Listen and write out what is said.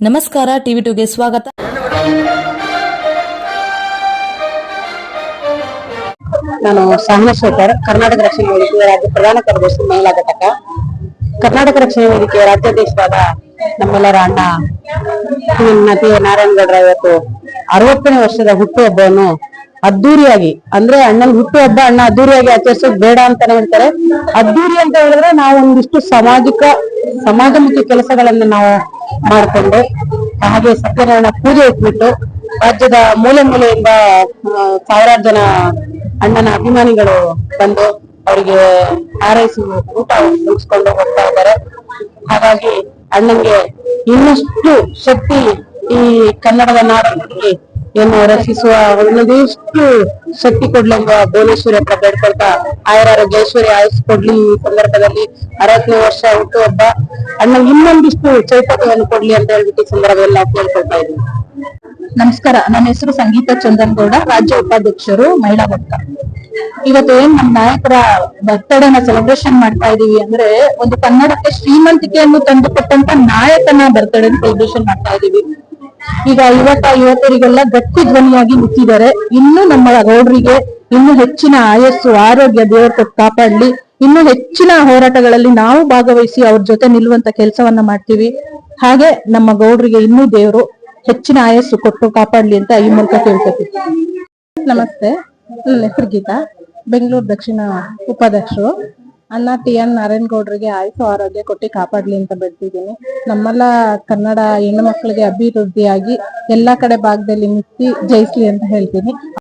ನಮಸ್ಕಾರ, ಟಿವಿ2ಗೆ ಸ್ವಾಗತ. ನಾನು ಸಾಹನ ಶೇಖರ್, ಕರ್ನಾಟಕ ರಕ್ಷಣಾ ವೇದಿಕೆಯ ರಾಜ್ಯ ಪ್ರಧಾನ ಕಾರ್ಯದರ್ಶಿ ಮಹಿಳಾ ಘಟಕ. ಕರ್ನಾಟಕ ರಕ್ಷಣಾ ವೇದಿಕೆಯ ರಾಜ್ಯಾಧ್ಯಕ್ಷರಾದ ನಮ್ಮೆಲ್ಲರ ಅಣ್ಣ ನಟಿ ನಾರಾಯಣಗೌಡರ ಇವತ್ತು 60ನೇ ವರ್ಷದ ಹುಟ್ಟುಹಬ್ಬವನ್ನು ಅದ್ದೂರಿಯಾಗಿ, ಅಂದ್ರೆ ಅಣ್ಣನ ಹುಟ್ಟುಹಬ್ಬ ಅಣ್ಣ ಅದ್ದೂರಿಯಾಗಿ ಆಚರಿಸೋದು ಬೇಡ ಅಂತಾನೆ ಹೇಳ್ತಾರೆ. ಅದ್ದೂರಿ ಅಂತ ಹೇಳಿದ್ರೆ ನಾವು ಒಂದಿಷ್ಟು ಸಮಾಜಮುಖಿ ಕೆಲಸಗಳನ್ನ ನಾವು ಮಾಡಿಕೊಂಡು, ಹಾಗೆ ಸತ್ಯನಾರಾಯಣ ಪೂಜೆ ಇಟ್ಬಿಟ್ಟು ರಾಜ್ಯದ ಮೂಲೆ ಮೂಲೆಯಿಂದ ಸಾವಿರಾರು ಜನ ಅಣ್ಣನ ಅಭಿಮಾನಿಗಳು ಬಂದು ಅವರಿಗೆ ಹಾರೈಸಿ ಊಟ ಮುಗಿಸ್ಕೊಂಡು ಹೋಗ್ತಾ ಇದ್ದಾರೆ. ಹಾಗಾಗಿ ಅಣ್ಣಂಗೆ ಇನ್ನಷ್ಟು ಶಕ್ತಿ ಈ ಕನ್ನಡದ ನಾಡಿಗೆ ಏನು ರಕ್ಷಿಸುವ ಒಂದಷ್ಟು ಶಕ್ತಿ ಕೊಡ್ಲೆಂಬ ಭುವನೇಶ್ವರಿ ಹತ್ರ ಬೇಡ್ಕೊಳ್ತಾ ಆಯುರಾರೋಗ್ಯ ಐಶ್ವರ್ಯ ಆಯುಸ್ ಕೊಡ್ಲಿ. ಈ ಸಂದರ್ಭದಲ್ಲಿ 60ನೇ ವರ್ಷ ಹುಟ್ಟುಹಬ್ಬ ಅಣ್ಣ ಇನ್ನೊಂದಿಷ್ಟು ಚೈತನ್ಯವನ್ನು ಕೊಡ್ಲಿ ಅಂತ ಹೇಳ್ಬಿಟ್ಟು ಈ ಸಂದರ್ಭದಲ್ಲಿ ನಾವು ಕೇಳ್ಕೊಳ್ತಾ ಇದ್ದೀವಿ. ನಮಸ್ಕಾರ, ನನ್ನ ಹೆಸರು ಸಂಗೀತ ಚಂದನ್ಗೌಡ, ರಾಜ್ಯ ಉಪಾಧ್ಯಕ್ಷರು ಮಹಿಳಾ ಘಟಕ. ಇವತ್ತು ಏನ್ ನಮ್ಮ ನಾಯಕರ ಬರ್ತಡೇನ ಸೆಲೆಬ್ರೇಷನ್ ಮಾಡ್ತಾ ಇದೀವಿ ಅಂದ್ರೆ, ಒಂದು ಕನ್ನಡಕ್ಕೆ ಶ್ರೀಮಂತಿಕೆಯನ್ನು ತಂದುಕೊಟ್ಟಂತ ನಾಯಕನ ಬರ್ತಡೇ ಸೆಲೆಬ್ರೇಷನ್ ಮಾಡ್ತಾ ಇದೀವಿ. ಈಗ ಯುವಕರಿಗೆಲ್ಲ ಗಟ್ಟಿ ಧ್ವನಿಯಾಗಿ ನಿಂತಿದ್ದಾರೆ. ಇನ್ನು ನಮ್ಮ ಗೌಡ್ರಿಗೆ ಇನ್ನು ಹೆಚ್ಚಿನ ಆಯಸ್ಸು ಆರೋಗ್ಯ ದೇವರು ಕೊಟ್ಟು ಕಾಪಾಡ್ಲಿ. ಇನ್ನು ಹೆಚ್ಚಿನ ಹೋರಾಟಗಳಲ್ಲಿ ನಾವು ಭಾಗವಹಿಸಿ ಅವ್ರ ಜೊತೆ ನಿಲ್ಲುವಂತ ಕೆಲಸವನ್ನ ಮಾಡ್ತೀವಿ. ಹಾಗೆ ನಮ್ಮ ಗೌಡ್ರಿಗೆ ಇನ್ನೂ ದೇವರು ಹೆಚ್ಚಿನ ಆಯಸ್ಸು ಕೊಟ್ಟು ಕಾಪಾಡ್ಲಿ ಅಂತ ಈ ಮೂಲಕ ಕೇಳ್ಕೊತೀವಿ. ನಮಸ್ತೆ, ನನ್ನ ಹೆಸರು ಗೀತಾ, ಬೆಂಗಳೂರು ದಕ್ಷಿಣ ಉಪಾಧ್ಯಕ್ಷರು. ಅಣ್ಣ TN ನಾರಾಯಣಗೌಡರಿಗೆ ಆಯುಷು ಆರೋಗ್ಯ ಕೊಟ್ಟು ಕಾಪಾಡ್ಲಿ ಅಂತ ಬಿಡ್ತಿದ್ದೀನಿ. ನಮ್ಮೆಲ್ಲ ಕನ್ನಡ ಹೆಣ್ಣು ಮಕ್ಕಳಿಗೆ ಅಭಿವೃದ್ಧಿಯಾಗಿ ಎಲ್ಲಾ ಕಡೆ ಭಾಗದಲ್ಲಿ ನಿಂತು ಜಯಿಸ್ಲಿ ಅಂತ ಹೇಳ್ತೀನಿ.